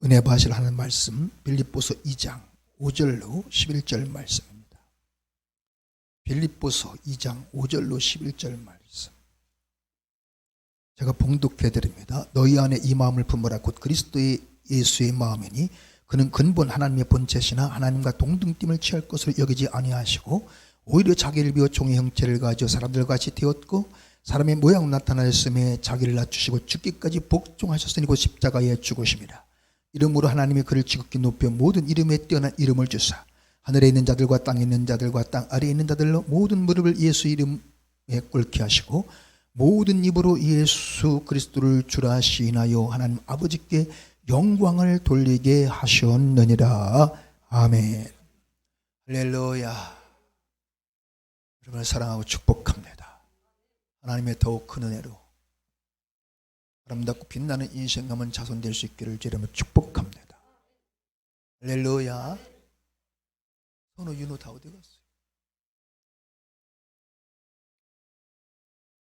은혜 받으실 하는 말씀 빌립보서 2장 5절로 11절 말씀입니다. 빌립보서 2장 5절로 11절 말씀 제가 봉독해 드립니다. 너희 안에 이 마음을 품으라. 곧 그리스도의 예수의 마음이니 그는 근본 하나님의 본체시나 하나님과 동등됨을 취할 것으로 여기지 아니하시고 오히려 자기를 비워 종의 형체를 가지고 사람들과 같이 되었고 사람의 모양으로 나타나셨음에 자기를 낮추시고 죽기까지 복종하셨으니 곧 십자가에 죽으심이라. 이름으로 하나님이 그를 지극히 높여 모든 이름에 뛰어난 이름을 주사 하늘에 있는 자들과 땅에 있는 자들과 땅 아래에 있는 자들로 모든 무릎을 예수 이름에 꿇게 하시고 모든 입으로 예수 그리스도를 주라 시인하여 하나님 아버지께 영광을 돌리게 하셨느니라. 아멘. 할렐루야. 여러분을 사랑하고 축복합니다. 하나님의 더욱 큰 은혜로 아름답고 빛나는 인생 남은 자손 될 수 있기를 주님을 축복합니다. 할렐루야. 선우 윤호 다 어디 갔어요?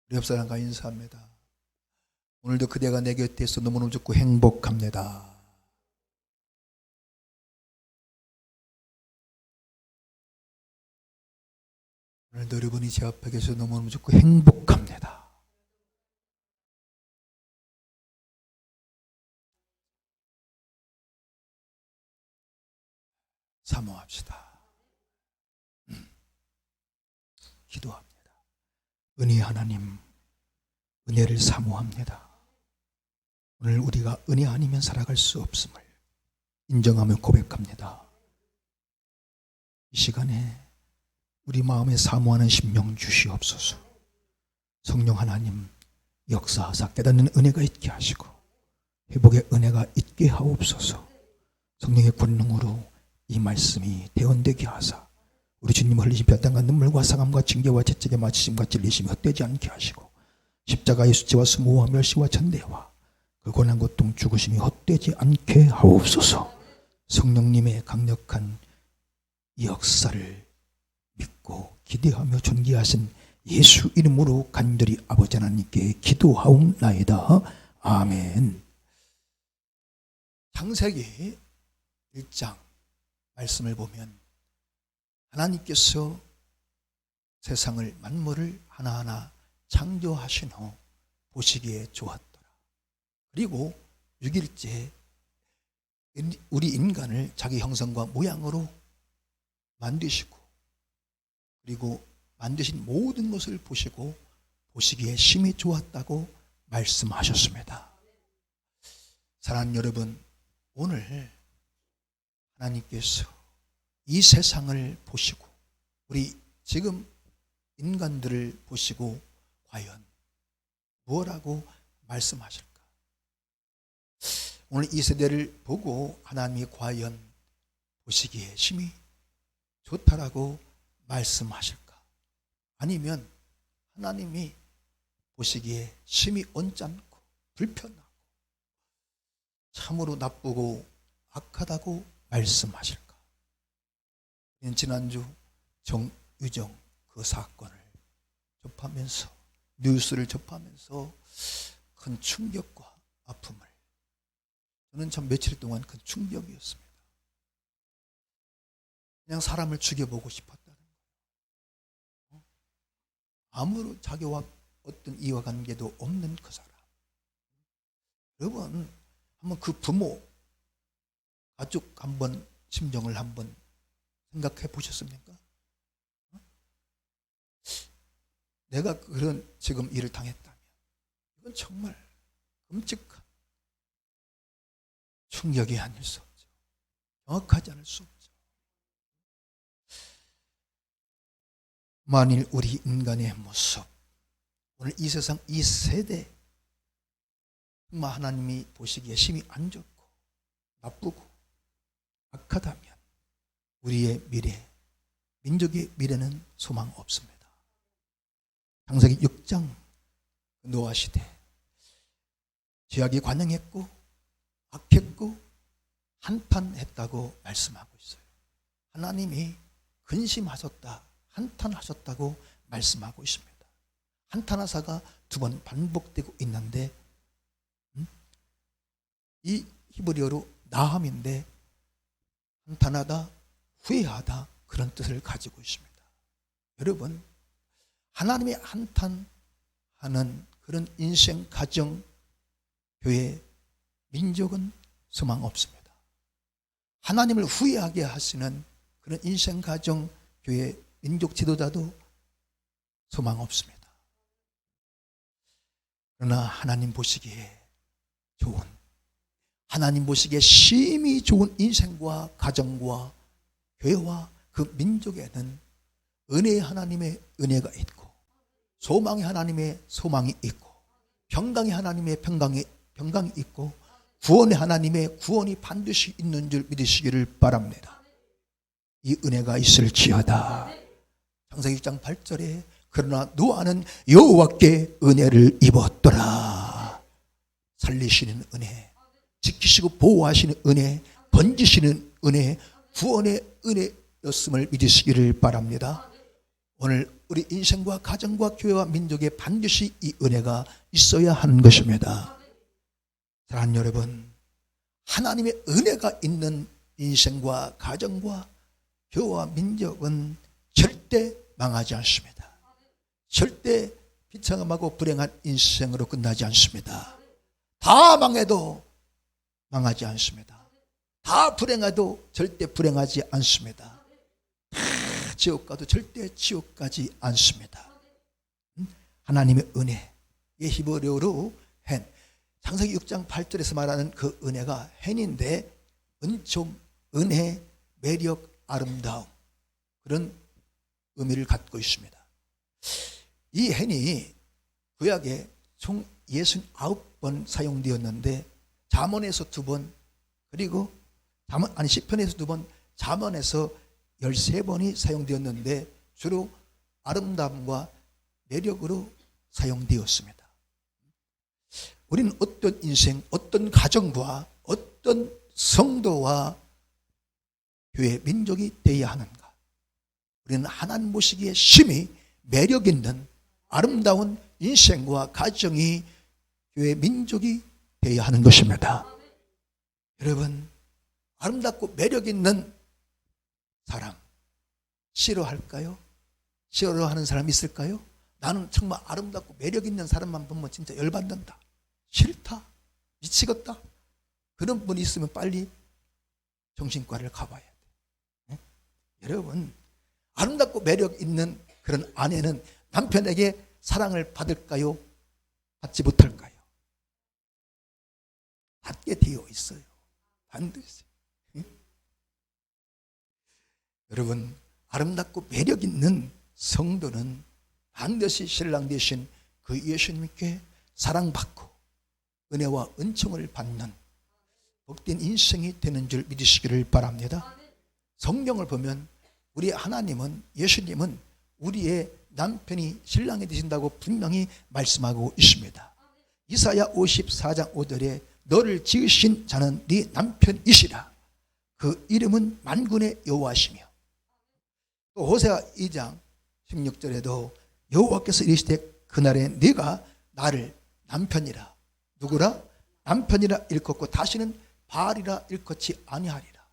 우리 옆 사람과 인사합니다. 오늘도 그대가 내 곁에 있어 너무너무 좋고 행복합니다. 오늘도 여러분이 제 앞에 계셔서 너무너무 좋고 행복합니다. 사모합시다. 기도합니다. 은혜 하나님, 은혜를 사모합니다. 오늘 우리가 은혜 아니면 살아갈 수 없음을 인정하며 고백합니다. 이 시간에 우리 마음에 사모하는 심령 주시옵소서. 성령 하나님 역사하사 깨닫는 은혜가 있게 하시고 회복의 은혜가 있게 하옵소서. 성령의 권능으로 이 말씀이 대언되게 하사 우리 주님 흘리신 뼈땀과 눈물과 상함과 징계와 채찍의 맞으심과 찔리심이 헛되지 않게 하시고 십자가의 수치와 수모와 멸시와 천대와 그 고난 고통 죽으심이 헛되지 않게 하옵소서. 성령님의 강력한 이 역사를 믿고 기대하며 존귀하신 예수 이름으로 간절히 아버지 하나님께 기도하옵나이다. 아멘. 창세기 1장 말씀을 보면 하나님께서 세상을 만물을 하나하나 창조하신 후 보시기에 좋았더라. 그리고 6일째 우리 인간을 자기 형상과 모양으로 만드시고 그리고 만드신 모든 것을 보시고 보시기에 심히 좋았다고 말씀하셨습니다. 사랑하는 여러분, 오늘 하나님께서 이 세상을 보시고 우리 지금 인간들을 보시고 과연 무엇라고 말씀하실까? 오늘 이 세대를 보고 하나님이 과연 보시기에 심히 좋다라고 말씀하실까? 아니면 하나님이 보시기에 심히 언짢고 불편하고 참으로 나쁘고 악하다고 말씀하실까? 지난주 정유정 그 사건을 접하면서 뉴스를 접하면서 큰 충격과 아픔을 저는 참 며칠 동안 큰 충격이었습니다. 그냥 사람을 죽여보고 싶었다는 거예요. 아무런 자기와 어떤 이해관계도 없는 그 사람. 여러분 한번 그 부모 가족 한번 심정을 한번 생각해 보셨습니까? 내가 그런 지금 일을 당했다면 이건 정말 끔찍한 충격이 아닐 수 없죠. 정확하지 않을 수 없죠. 만일 우리 인간의 모습, 오늘 이 세상 이 세대 정말 하나님이 보시기에 심히 안 좋고 나쁘고 악하다면 우리의 미래, 민족의 미래는 소망 없습니다. 창세기 6장 노아 시대 죄악이 관영했고 악했고 한탄했다고 말씀하고 있어요. 하나님이 근심하셨다, 한탄하셨다고 말씀하고 있습니다. 한탄하사가 2번 반복되고 있는데 이 히브리어로 나함인데 한탄하다, 후회하다 그런 뜻을 가지고 있습니다. 여러분, 하나님의 한탄하는 그런 인생, 가정, 교회, 민족은 소망 없습니다. 하나님을 후회하게 하시는 그런 인생, 가정, 교회, 민족 지도자도 소망 없습니다. 그러나 하나님 보시기에 좋은, 하나님 보시기에 심히 좋은 인생과 가정과 교회와 그 민족에는 은혜의 하나님의 은혜가 있고, 소망의 하나님의 소망이 있고, 평강의 하나님의 평강이 있고, 구원의 하나님의 구원이 반드시 있는 줄 믿으시기를 바랍니다. 이 은혜가 있을지어다. 창세기 6장 8절에 그러나 노아는 여호와께 은혜를 입었더라. 살리시는 은혜, 지키시고 보호하시는 은혜, 번지시는 은혜, 구원의 은혜였음을 믿으시기를 바랍니다. 오늘 우리 인생과 가정과 교회와 민족에 반드시 이 은혜가 있어야 하는 것입니다. 사랑하는 여러분, 하나님의 은혜가 있는 인생과 가정과 교회와 민족은 절대 망하지 않습니다. 절대 비참하고 불행한 인생으로 끝나지 않습니다. 다 망해도 망하지 않습니다. 다 불행해도 절대 불행하지 않습니다. 다 지옥 가도 절대 지옥 가지 않습니다. 하나님의 은혜, 히브리어로 헨, 창세기 6장 8절에서 말하는 그 은혜가 헨인데, 은총, 은혜, 매력, 아름다움, 그런 의미를 갖고 있습니다. 이 헨이 구약에 총 69번 사용되었는데, 잠언에서 2번, 그리고 시편에서 2번, 잠언에서 13번이 사용되었는데 주로 아름다움과 매력으로 사용되었습니다. 우리는 어떤 인생, 어떤 가정과 어떤 성도와 교회, 민족이 되어야 하는가? 우리는 하나님 보시기에 심히 매력 있는 아름다운 인생과 가정이, 교회, 민족이 되어야 하는 것입니다. 여러분, 아름답고 매력 있는 사람 싫어할까요? 싫어하는 사람 있을까요? 나는 정말 아름답고 매력 있는 사람만 보면 진짜 열받는다, 싫다, 미치겠다, 그런 분이 있으면 빨리 정신과를 가봐야 돼. 네? 여러분, 아름답고 매력 있는 그런 아내는 남편에게 사랑을 받을까요? 받지 못할까요? 받게 되어 있어요. 반드시. 여러분, 아름답고 매력 있는 성도는 반드시 신랑 되신 그 예수님께 사랑받고 은혜와 은총을 받는 복된 인생이 되는 줄 믿으시기를 바랍니다. 성경을 보면 우리 하나님은, 예수님은 우리의 남편이 신랑이 되신다고 분명히 말씀하고 있습니다. 이사야 54장 5절에 너를 지으신 자는 네 남편이시라. 그 이름은 만군의 여호와시며, 또 호세아 2장 16절에도 여호와께서 이르시되 그날에 네가 나를 남편이라, 누구라? 남편이라 일컫고 다시는 바알이라 일컫지 아니하리라.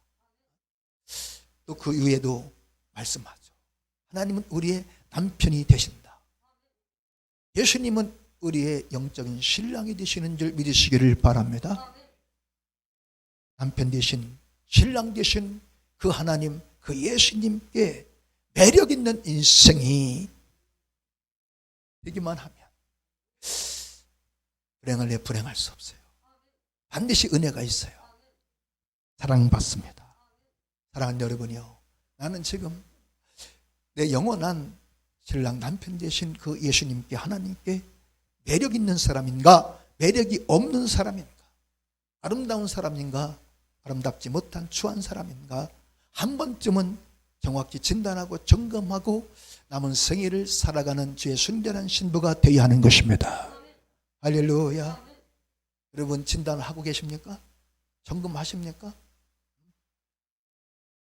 또 그 위에도 말씀하죠. 하나님은 우리의 남편이 되신다. 예수님은 우리의 영적인 신랑이 되시는 줄 믿으시기를 바랍니다. 남편 되신, 신랑 되신 그 하나님, 그 예수님께 매력 있는 인생이 되기만 하면 불행을 내 불행할 수 없어요. 반드시 은혜가 있어요. 사랑받습니다. 사랑하는 여러분이요, 나는 지금 내 영원한 신랑 남편 되신 그 예수님께, 하나님께 매력 있는 사람인가, 매력이 없는 사람인가, 아름다운 사람인가, 아름답지 못한 추한 사람인가, 한 번쯤은 정확히 진단하고 점검하고 남은 생애를 살아가는 주의 순전한 신부가 되어야 하는 것입니다. 할렐루야. 여러분, 진단을 하고 계십니까? 점검하십니까?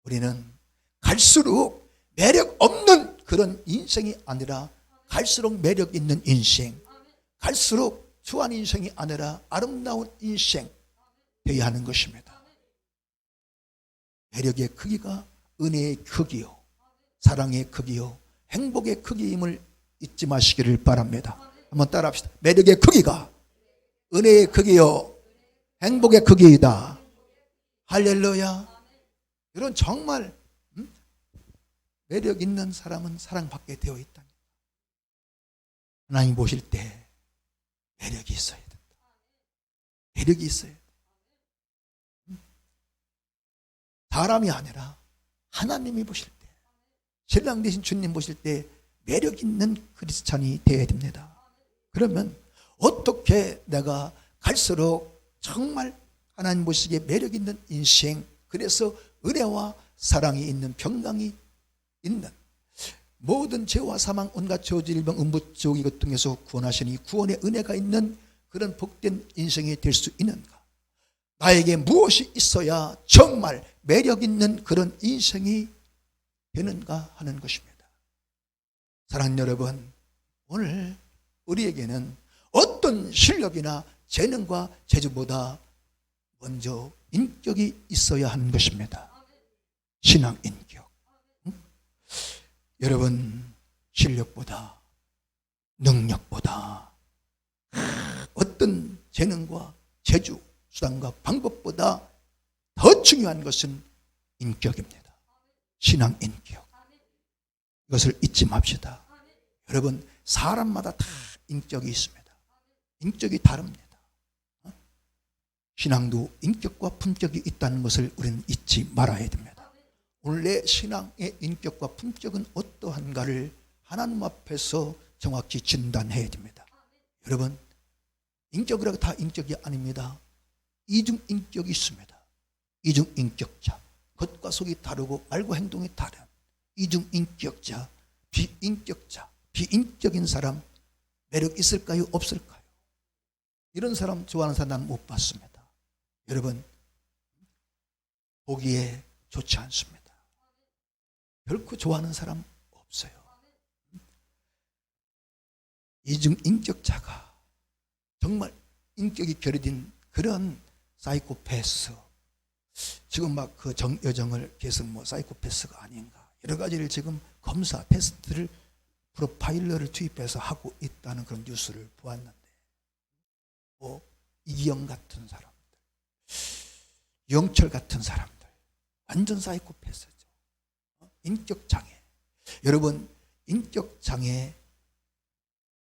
우리는 갈수록 매력 없는 그런 인생이 아니라 갈수록 매력 있는 인생, 갈수록 추한 인생이 아니라 아름다운 인생 되어야 하는 것입니다. 매력의 크기가 은혜의 크기요, 사랑의 크기요, 행복의 크기임을 잊지 마시기를 바랍니다. 한번 따라합시다. 매력의 크기가 은혜의 크기요, 행복의 크기이다. 할렐루야. 이런 정말 매력 있는 사람은 사랑받게 되어 있다. 하나님 보실 때 매력이 있어야 된다. 매력이 있어야 된다. 사람이 아니라 하나님이 보실 때, 신랑 되신 주님 보실 때 매력 있는 크리스찬이 되어야 됩니다. 그러면 어떻게 내가 갈수록 정말 하나님 보시기에 매력 있는 인생, 그래서 은혜와 사랑이 있는, 평강이 있는, 모든 죄와 사망, 온갖 저질병, 음부지옥 이것 등에서 구원하시니 구원의 은혜가 있는 그런 복된 인생이 될 수 있는가? 나에게 무엇이 있어야 정말 매력 있는 그런 인생이 되는가 하는 것입니다. 사랑하는 여러분, 오늘 우리에게는 어떤 실력이나 재능과 재주보다 먼저 인격이 있어야 하는 것입니다. 신앙 인격. 여러분, 실력보다, 능력보다, 어떤 재능과 재주, 수단과 방법보다 더 중요한 것은 인격입니다. 신앙 인격. 이것을 잊지 맙시다. 여러분, 사람마다 다 인격이 있습니다. 인격이 다릅니다. 신앙도 인격과 품격이 있다는 것을 우리는 잊지 말아야 됩니다. 오늘 내 신앙의 인격과 품격은 어떠한가를 하나님 앞에서 정확히 진단해야 됩니다. 여러분, 인격이라고 다 인격이 아닙니다. 이중 인격이 있습니다. 이중 인격자, 겉과 속이 다르고 말과 행동이 다른 이중 인격자, 비인격자, 비인격인 사람 매력 있을까요? 없을까요? 이런 사람 좋아하는 사람 나는 못 봤습니다. 여러분, 보기에 좋지 않습니다. 결코 좋아하는 사람 없어요. 이중 인격자가 정말 인격이 결여된 그런 사이코패스, 지금 막 그 여정을 계속 뭐 사이코패스가 아닌가 여러 가지를 지금 검사 테스트를 프로파일러를 투입해서 하고 있다는 그런 뉴스를 보았는데, 뭐 이기영 같은 사람들, 영철 같은 사람들 완전 사이코패스죠. 인격장애. 여러분, 인격장애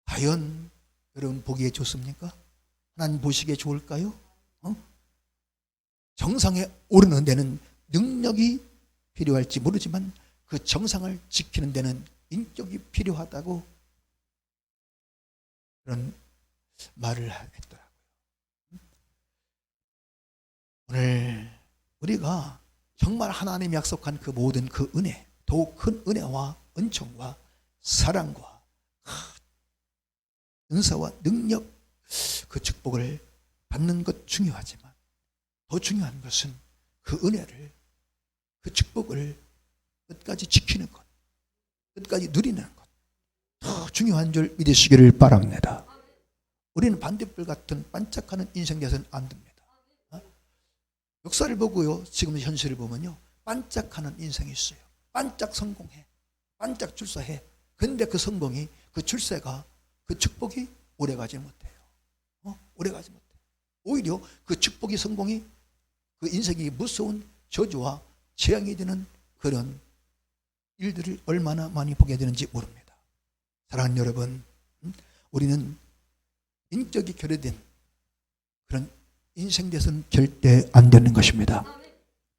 과연 여러분 보기에 좋습니까? 하나님 보시기에 좋을까요? 정상에 오르는 데는 능력이 필요할지 모르지만 그 정상을 지키는 데는 인격이 필요하다고 그런 말을 했더라고요. 오늘 우리가 정말 하나님이 약속한 그 모든 그 은혜, 더욱 큰 은혜와 은총과 사랑과 은사와 능력, 그 축복을 받는 것 중요하지만 더 중요한 것은 그 은혜를, 그 축복을 끝까지 지키는 것, 끝까지 누리는 것, 더 중요한 줄 믿으시기를 바랍니다. 우리는 반딧불 같은 반짝하는 인생 되서는 안 됩니다. 역사를 보고요, 지금 현실을 보면요, 반짝하는 인생이 있어요. 반짝 성공해, 반짝 출세해. 근데 그 성공이, 그 출세가, 그 축복이 오래가지 못해요. 오래가지 못해요. 오히려 그 축복이, 성공이 그 인생이 무서운 저주와 재앙이 되는 그런 일들을 얼마나 많이 보게 되는지 모릅니다. 사랑하는 여러분, 우리는 인격이 결여된 그런 인생 돼서는 절대 안 되는 것입니다.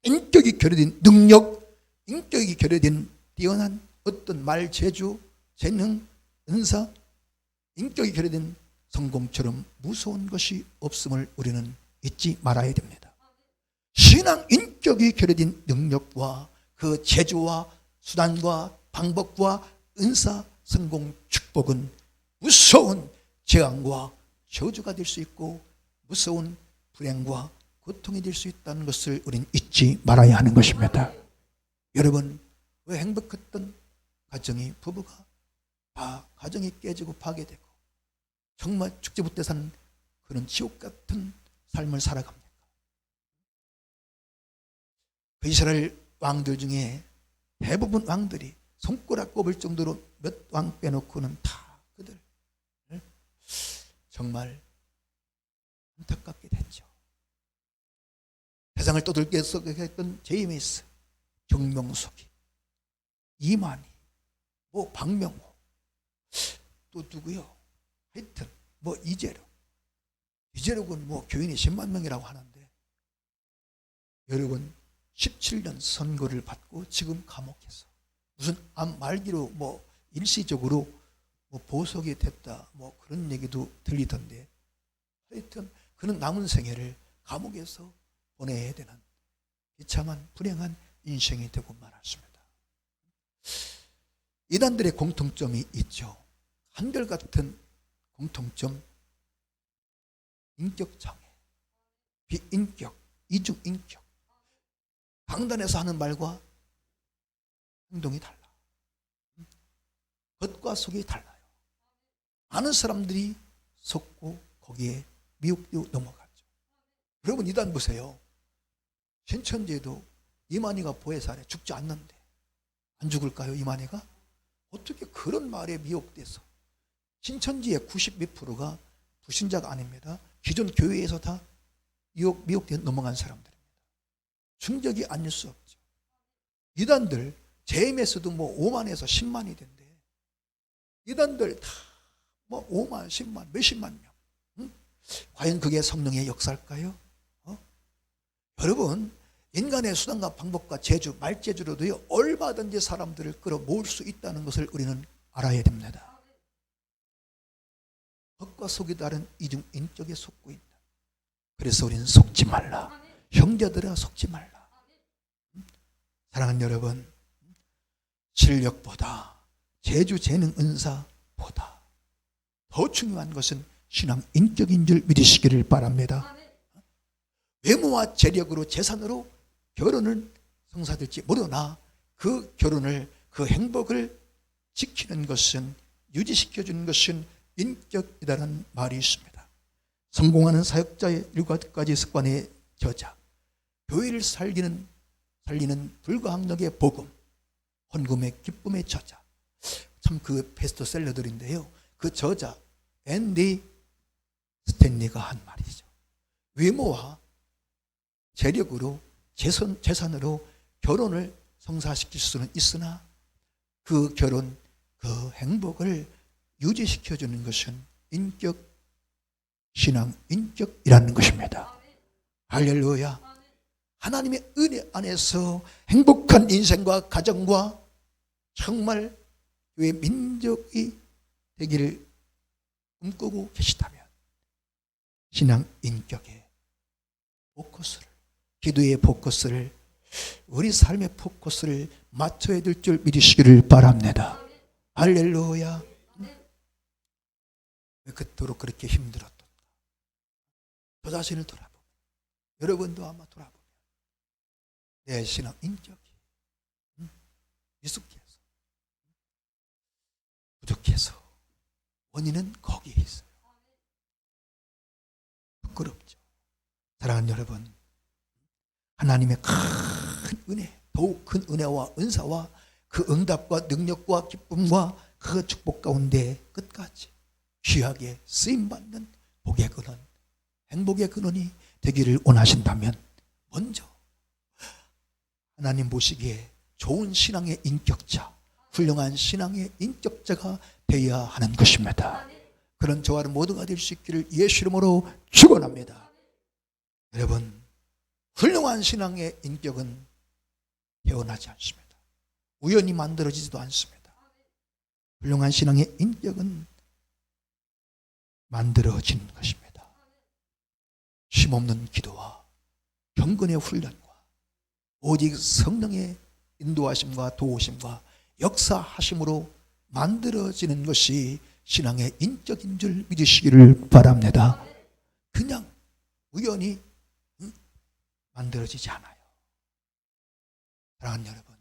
인격이 결여된 능력, 인격이 결여된 뛰어난 어떤 말, 재주, 재능, 은사, 인격이 결여된 성공처럼 무서운 것이 없음을 우리는 잊지 말아야 됩니다. 신앙 인격이 결여된 능력과 그 재주와 수단과 방법과 은사, 성공, 축복은 무서운 재앙과 저주가 될 수 있고 무서운 불행과 고통이 될 수 있다는 것을 우리는 잊지 말아야 하는 것입니다. 여러분, 왜 행복했던 가정이, 부부가 다 가정이 깨지고 파괴되고 정말 축제 못해 사는 그런 지옥 같은 삶을 살아갑니까? 그 이스라엘 왕들 중에 대부분 왕들이 손가락 꼽을 정도로 몇 왕 빼놓고는 다 그들 정말 안타깝게 됐죠. 세상을 떠들게 했던 제이미스, 정명석이, 이만희, 뭐 박명호, 또 누구요? 하여튼 뭐 이재록은 뭐 교인이 10만 명이라고 하는데 여러분 17년 선고를 받고 지금 감옥에서 무슨 암 말기로 뭐 일시적으로 뭐 보석이 됐다 뭐 그런 얘기도 들리던데 하여튼 그는 남은 생애를 감옥에서 보내야 되는 비참한 불행한 인생이 되고 말았습니다. 이단들의 공통점이 있죠. 한결같은 공통점, 인격장애, 비인격, 이중인격. 강단에서 하는 말과 행동이 달라. 겉과 속이 달라요. 많은 사람들이 속고 거기에 미혹되어 넘어갔죠. 여러분 이단 보세요. 신천지에도 이만희가 보혜사래 죽지 않는데 안 죽을까요? 이만희가? 어떻게 그런 말에 미혹돼서 신천지의 90 몇 프로가 불신자가 아닙니다. 기존 교회에서 다 미혹돼 넘어간 사람들입니다. 충격이 아닐 수 없죠. 이단들 JMS도 뭐 5만에서 10만이 된대. 이단들 다 뭐 5만, 10만, 몇십만 명. 응? 과연 그게 성령의 역사일까요? 여러분 인간의 수단과 방법과 재주, 말재주로도요 얼마든지 사람들을 끌어모을 수 있다는 것을 우리는 알아야 됩니다. 겉과 속이 다른 이중인격에 속고 있다. 그래서 우리는 속지 말라. 형제들아 속지 말라. 사랑하는 여러분, 실력보다 재주, 재능, 은사보다 더 중요한 것은 신앙 인격인 줄 믿으시기를 바랍니다. 외모와 재력으로 재산으로 결혼을 성사될지 모르나 그 결혼을 그 행복을 지키는 것은 유지시켜주는 것은 인격이다라는 말이 있습니다. 성공하는 사역자의 7가지 습관의 저자, 교회를 살리는 불가항력의 복음, 헌금의 기쁨의 저자. 참 그 베스트셀러들인데요. 그 저자 앤디 스탠리가 한 말이죠. 외모와 재력으로 재산으로 결혼을 성사시킬 수는 있으나 그 결혼, 그 행복을 유지시켜주는 것은 인격, 신앙 인격이라는 것입니다. 할렐루야. 하나님의 은혜 안에서 행복한 인생과 가정과 정말 교회 민족이 되기를 꿈꾸고 계시다면 신앙 인격의 포커스를, 기도의 포커스를, 우리 삶의 포커스를 맞춰야 될 줄 믿으시기를 바랍니다. 할렐루야. 왜 그토록 그렇게 힘들었던가? 저 자신을 돌아보면, 여러분도 아마 돌아보면 내 신앙 인격이 미숙해서 부족해서 원인은 거기에 있어요. 부끄럽죠. 사랑하는 여러분, 하나님의 큰 은혜, 더욱 큰 은혜와 은사와 그 응답과 능력과 기쁨과 그 축복 가운데 끝까지 귀하게 쓰임받는 복의 근원, 행복의 근원이 되기를 원하신다면 먼저 하나님 보시기에 좋은 신앙의 인격자, 훌륭한 신앙의 인격자가 되어야 하는 것입니다. 그런 저와 모두가 될 수 있기를 예수 이름으로 축원합니다. 여러분, 훌륭한 신앙의 인격은 태어나지 않습니다. 우연히 만들어지지도 않습니다. 훌륭한 신앙의 인격은 만들어지는 것입니다. 쉼없는 기도와 경건의 훈련과 오직 성령의 인도하심과 도우심과 역사하심으로 만들어지는 것이 신앙의 인격인 줄 믿으시기를 바랍니다. 그냥 우연히 만들어지지 않아요. 사랑하는 여러분,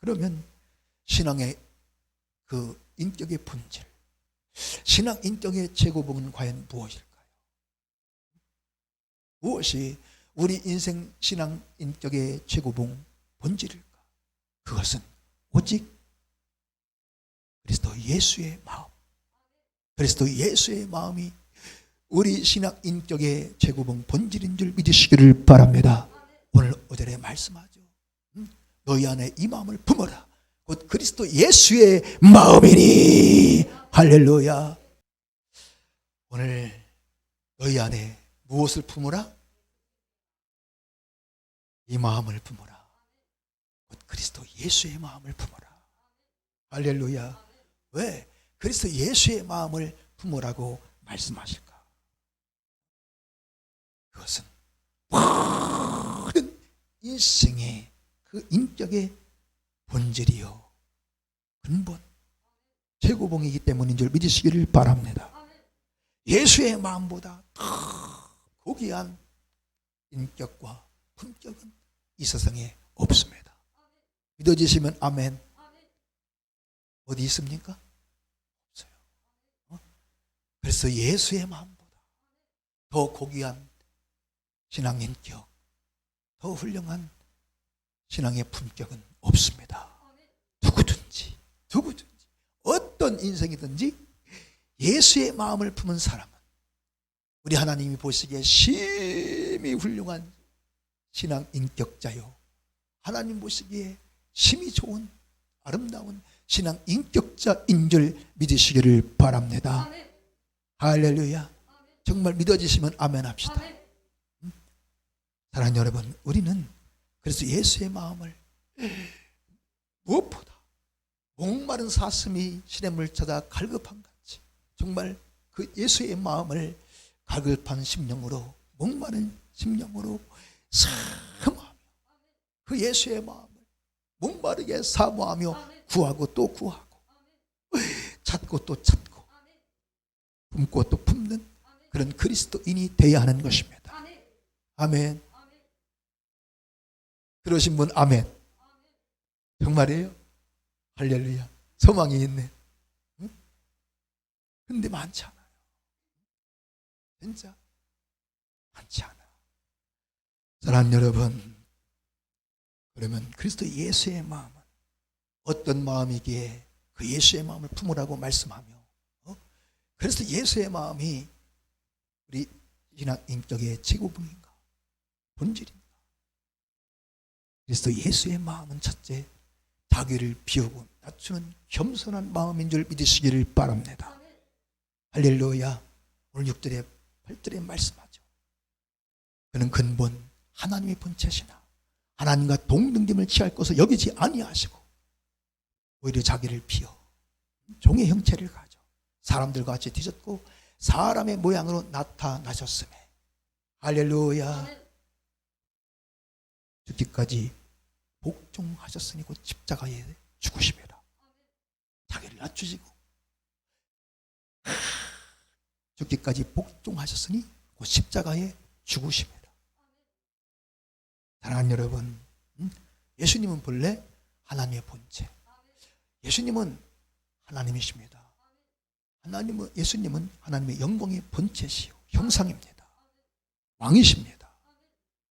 그러면 신앙의 그 인격의 본질, 신앙 인격의 제고봉은 과연 무엇일까요? 무엇이 우리 인생 신앙 인격의 제고봉, 본질일까? 그것은 오직 그리스도 예수의 마음, 그리스도 예수의 마음이 우리 신앙 인격의 최고봉 본질인 줄 믿으시기를 바랍니다. 오늘 5절에 말씀하죠. 너희 안에 이 마음을 품어라. 곧 그리스도 예수의 마음이니. 할렐루야. 오늘 너희 안에 무엇을 품으라? 이 마음을 품어라. 곧 그리스도 예수의 마음을 품어라. 할렐루야. 왜 그리스도 예수의 마음을 품으라고 말씀하실까? 그것은 모든 인생의 그 인격의 본질이요 근본 최고봉이기 때문인 줄 믿으시기를 바랍니다. 예수의 마음보다 더 고귀한 인격과 품격은 이 세상에 없습니다. 믿어지시면 아멘. 어디 있습니까? 없어요. 그래서 예수의 마음보다 더 고귀한 신앙 인격, 더 훌륭한 신앙의 품격은 없습니다. 누구든지 어떤 인생이든지 예수의 마음을 품은 사람은 우리 하나님이 보시기에 심히 훌륭한 신앙 인격자요, 하나님 보시기에 심히 좋은 아름다운 신앙 인격자인 줄 믿으시기를 바랍니다. 아멘. 할렐루야. 아멘. 정말 믿어지시면 아멘 합시다. 아멘. 사랑하는 여러분, 우리는 그래서 예수의 마음을 무엇보다 목마른 사슴이 시냇물 찾아 갈급한 같이 정말 그 예수의 마음을 갈급한 심령으로, 목마른 심령으로 사모하며 그 예수의 마음을 목마르게 사모하며 구하고 또 구하고 찾고 또 찾고 품고 또 품는 그런 그리스도인이 되어야 하는 것입니다. 아멘. 들으신 분 아멘. 정말이에요? 할렐루야. 소망이 있네. 응? 근데 많지 않아요. 진짜 많지 않아요. 사랑하는 여러분, 그러면 그리스도 예수의 마음은 어떤 마음이기에 그 예수의 마음을 품으라고 말씀하며, 그래서 예수의 마음이 우리 신앙 인격의 최고봉인가? 본질인가? 그리스도 예수의 마음은 첫째, 자기를 비우고 낮추는 겸손한 마음인 줄 믿으시기를 바랍니다. 할렐루야. 오늘 6절에 8절에 말씀하죠. 그는 근본 하나님의 본체시나 하나님과 동등됨을 취할 것을 여기지 아니하시고 오히려 자기를 비워 종의 형체를 가져 사람들과 같이 뒤졌고 사람의 모양으로 나타나셨으며, 할렐루야. 죽기까지 복종하셨으니 곧 십자가에 죽으십니다. 자기를 낮추시고 죽기까지 복종하셨으니 곧 십자가에 죽으십니다. 사랑하는 여러분, 예수님은 본래 하나님의 본체, 예수님은 하나님이십니다. 예수님은 하나님의 영광의 본체시요 형상입니다. 왕이십니다.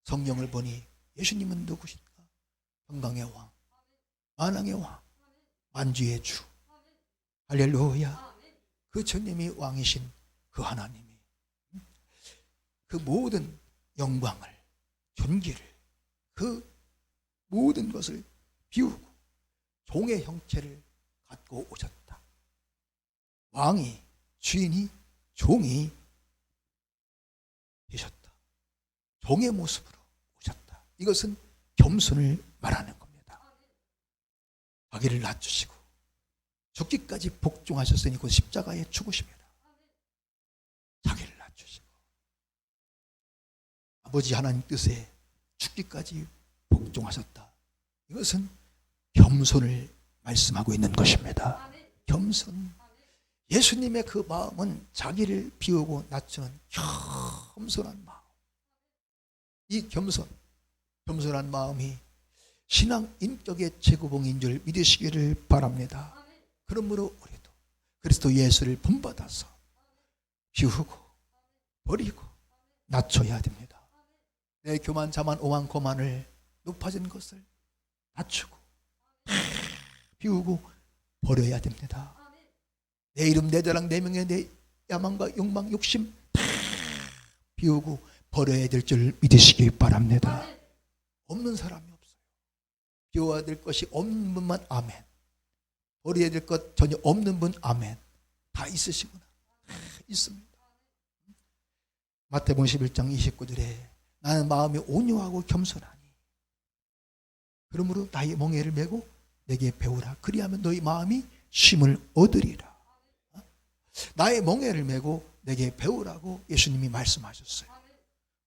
성경을 보니 예수님은 누구십니까? 평강의 왕, 만왕의 왕, 만주의 주. 할렐루야. 그 주님이 왕이신 그 하나님이 그 모든 영광을, 존귀를, 그 모든 것을 비우고 종의 형체를 갖고 오셨다. 왕이, 주인이 종이 되셨다. 종의 모습으로 오셨다. 이것은 겸손을 말하는 겁니다. 자기를 낮추시고 죽기까지 복종하셨으니 그 십자가에 죽으십니다. 자기를 낮추시고 아버지 하나님 뜻에 죽기까지 복종하셨다. 이것은 겸손을 말씀하고 있는 것입니다. 겸손. 예수님의 그 마음은 자기를 비우고 낮추는 겸손한 마음. 이 겸손한 마음이 신앙 인격의 최고봉인 줄 믿으시기를 바랍니다. 그러므로 우리도 그리스도 예수를 본받아서 비우고 버리고 낮춰야 됩니다. 내 교만 자만 오만 고만을 높아진 것을 낮추고 비우고 버려야 됩니다. 내 이름, 내 자랑, 내 명예, 내 야망과 욕망, 욕심 다 비우고 버려야 될 줄 믿으시기 바랍니다. 없는 사람이 없어요. 비워야 될 것이 없는 분만 아멘. 버려야 될 것 전혀 없는 분 아멘. 다 있으시구나. 다 있습니다. 마태복음 11장 29절에 나는 마음이 온유하고 겸손하니 그러므로 나의 멍에를 메고 내게 배우라. 그리하면 너희 마음이 쉼을 얻으리라. 나의 멍에를 메고 내게 배우라고 예수님이 말씀하셨어요.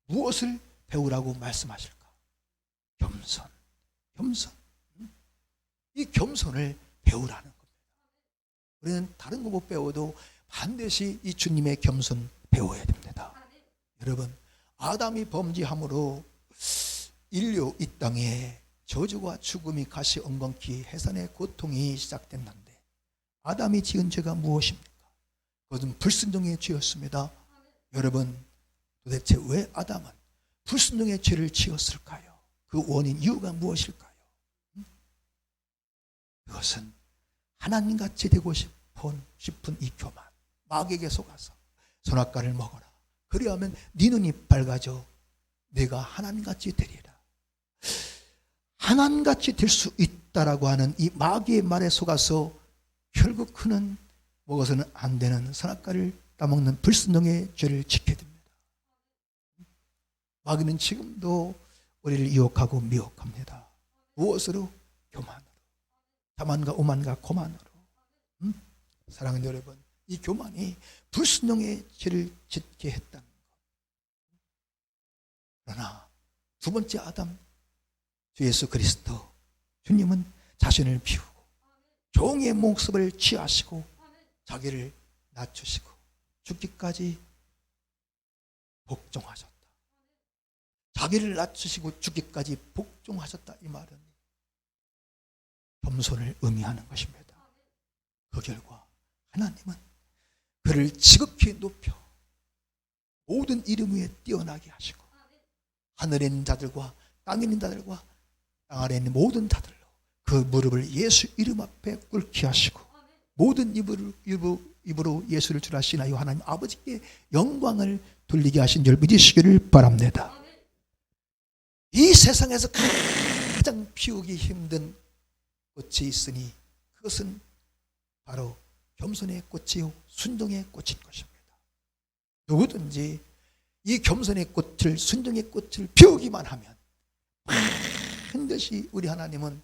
무엇을 배우라고 말씀하실까? 겸손. 겸손. 이 겸손을 배우라는 겁니다. 우리는 다른 거 못 배워도 반드시 이 주님의 겸손 배워야 됩니다. 여러분, 아담이 범죄함으로 인류 이 땅에 저주와 죽음이 가시 엉겅퀴 해산의 고통이 시작됐는데 아담이 지은 죄가 무엇입니까? 그것은 불순종의 죄였습니다. 여러분, 도대체 왜 아담은 불순종의 죄를 지었을까요? 그 원인, 이유가 무엇일까요? 그것은 하나님같이 되고 싶은 이 교만, 마귀에게 속아서 선악과를 먹어라. 그리하면 네 눈이 밝아져 내가 하나님같이 되리라. 하나님같이 될 수 있다라고 하는 이 마귀의 말에 속아서 결국 그는 먹어서는 안 되는 선악과를 따먹는 불순종의 죄를 짓게 됩니다. 마귀는 지금도 우리를 유혹하고 미혹합니다. 무엇으로? 교만으로. 자만과 오만과 고만으로. 사랑하는 여러분, 이 교만이 불순종의 죄를 짓게 했다는 것. 그러나 두 번째 아담, 주 예수 그리스도 주님은 자신을 비우고 종의 모습을 취하시고 자기를 낮추시고 죽기까지 복종하셨다. 자기를 낮추시고 죽기까지 복종하셨다. 이 말은 겸손을 의미하는 것입니다. 그 결과 하나님은 그를 지극히 높여 모든 이름 위에 뛰어나게 하시고 하늘에 있는 자들과 땅에 있는 자들과 땅 아래에 있는 모든 자들로 그 무릎을 예수 이름 앞에 꿇게 하시고 모든 입으로 예수를 주라시나요 하나님 아버지께 영광을 돌리게 하신 줄 믿으시기를 바랍니다. 이 세상에서 가장 피우기 힘든 꽃이 있으니 그것은 바로 겸손의 꽃이요 순종의 꽃인 것입니다. 누구든지 이 겸손의 꽃을, 순종의 꽃을 피우기만 하면 반드시 우리 하나님은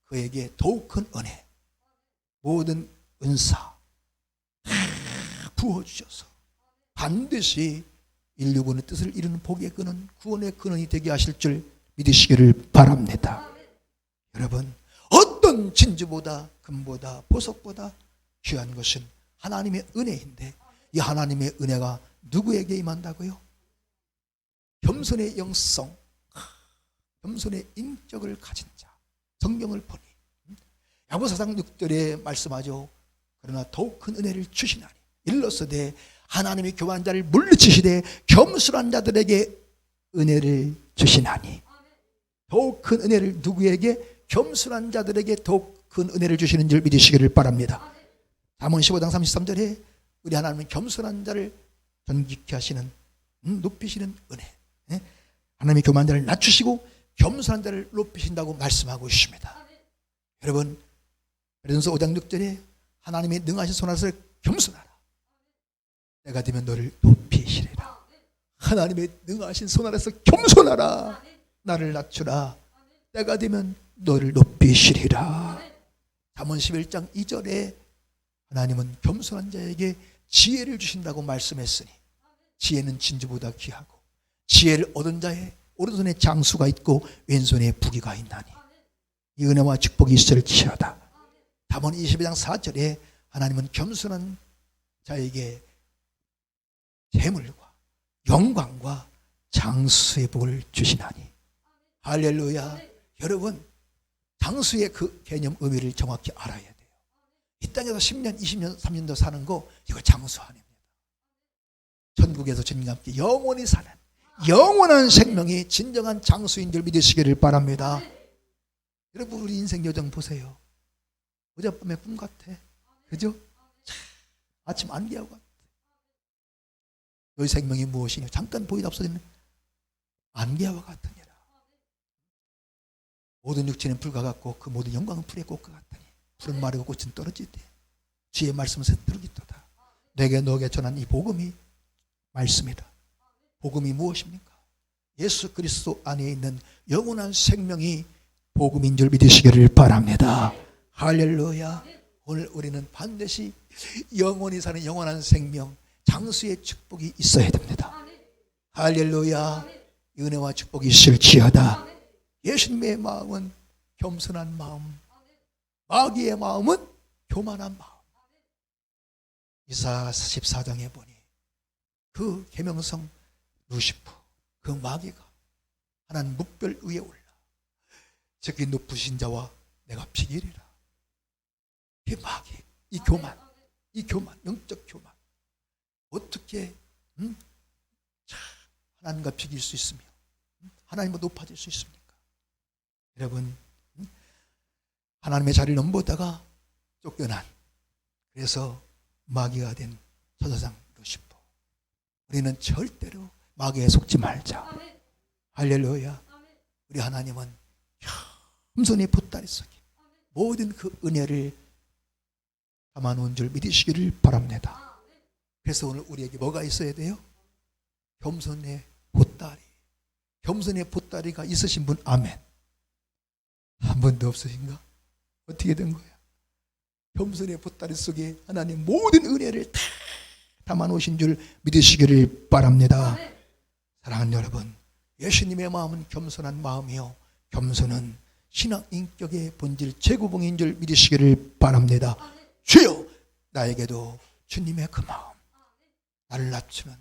그에게 더욱 큰 은혜, 모든 은사 부어주셔서 반드시 인류군의 뜻을 이루는 복의 근원, 구원의 근원이 되게 하실 줄 믿으시기를 바랍니다. 여러분, 어떤 진주보다 금보다 보석보다 귀한 것은 하나님의 은혜인데 이 하나님의 은혜가 누구에게 임한다고요? 겸손의 영성, 겸손의 인격을 가진 자. 성경을 보니 야고보서 6절에 말씀하죠. 그러나 더욱 큰 은혜를 주시나니 일러서되 하나님이 교만한 자를 물리치시되 겸손한 자들에게 은혜를 주시나니. 더욱 큰 은혜를 누구에게? 겸손한 자들에게 더욱 큰 은혜를 주시는 줄 믿으시기를 바랍니다. 잠언 15장 33절에 우리 하나님은 겸손한 자를 존귀케 하시는, 높이시는 은혜, 하나님이 교만한 자를 낮추시고 겸손한 자를 높이신다고 말씀하고 있습니다. 여러분, 베드로전서 5장 6절에 하나님이 능하신 손아래서 겸손하라. 때가 되면 너를 높이시리라. 하나님의 능하신 손아래서 겸손하라. 나를 낮추라. 때가 되면 너를 높이시리라. 잠언 11장 2절에 하나님은 겸손한 자에게 지혜를 주신다고 말씀했으니 지혜는 진주보다 귀하고 지혜를 얻은 자의 오른손에 장수가 있고 왼손에 부귀가 있나니 이 은혜와 축복이 있을지어다. 잠언 22장 4절에 하나님은 겸손한 자에게 재물과 영광과 장수의 복을 주시나니. 할렐루야. 여러분, 장수의 그 개념 의미를 정확히 알아야 돼요. 이 땅에서 10년, 20년, 30년 사는 거 이거 장수 아닙니다. 천국에서 주님과 함께 영원히 사는 영원한 생명이 진정한 장수인 줄 믿으시기를 바랍니다. 여러분 우리 인생 여정 보세요. 어젯밤의 꿈 같아. 그죠? 아침 안개하고 같아. 너희 생명이 무엇이냐? 잠깐 보이다 없어지는 안개와 같으니라. 모든 육체는 불과 같고 그 모든 영광은 불의 꽃과 같으니 푸른 마르고 꽃은 떨어지되 주의 말씀은 새뜨르기도다. 내게 너에게 전한 이 복음이 말씀이다. 복음이 무엇입니까? 예수 그리스도 안에 있는 영원한 생명이 복음인 줄 믿으시기를 바랍니다. 할렐루야. 오늘 우리는 반드시 영원히 사는 영원한 생명, 장수의 축복이 있어야 됩니다. 할렐루야. 은혜와 축복이 있을지어다. 예수님의 마음은 겸손한 마음, 마귀의 마음은 교만한 마음. 이사 14장에 보니 그 계명성 루시프, 그 마귀가 하나님 묵별 위에 올라 저기 높으신 자와 내가 비기리라. 이 마귀, 이 교만, 영적 교만. 어떻게 하나님과 비길 수 있으며 하나님과 높아질 수 있습니까? 여러분, 하나님의 자리를 넘보다가 쫓겨난, 그래서 마귀가 된 저사장 루시퍼. 우리는 절대로 마귀에 속지 말자. 할렐루야. 우리 하나님은 겸손히 보따리 속에 모든 그 은혜를 담아놓은 줄 믿으시기를 바랍니다. 그래서 오늘 우리에게 뭐가 있어야 돼요? 겸손의 보따리. 겸손의 보따리가 있으신 분 아멘. 한 번도 없으신가? 어떻게 된 거야? 겸손의 보따리 속에 하나님 모든 은혜를 다 담아놓으신 줄 믿으시기를 바랍니다. 사랑하는 여러분, 예수님의 마음은 겸손한 마음이요, 겸손은 신앙 인격의 본질 최고봉인 줄 믿으시기를 바랍니다. 주여, 나에게도 주님의 그 마음, 나를 낮추는